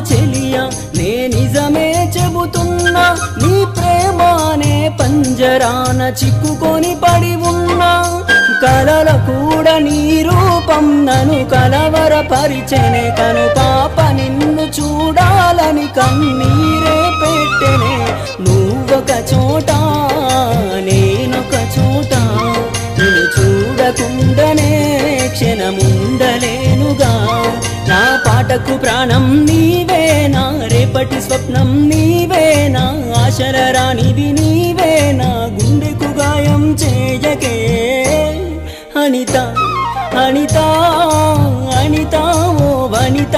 చెలియా నే నిజమే చెబుతున్నా నీ ప్రేమానే పంజరాన చిక్కుకొని పడి ఉన్నా కలల కూడా నీ రూపం నన్ను కలవరపరిచెనే కను పాప నిన్ను చూడాలని కన్నీరే పెట్టెనే నువ్వొక చోట నేనొక చోట నిన్ను చూడకుండానే క్షణముండలేనుగా నా పాటకు ప్రాణం నీవేనా రేపటి స్వప్నం నీవేనా ఆశల రానిది నీవేనా గుండెకు గాయం చేయకే అనిత అనిత అనిత ఓ వనిత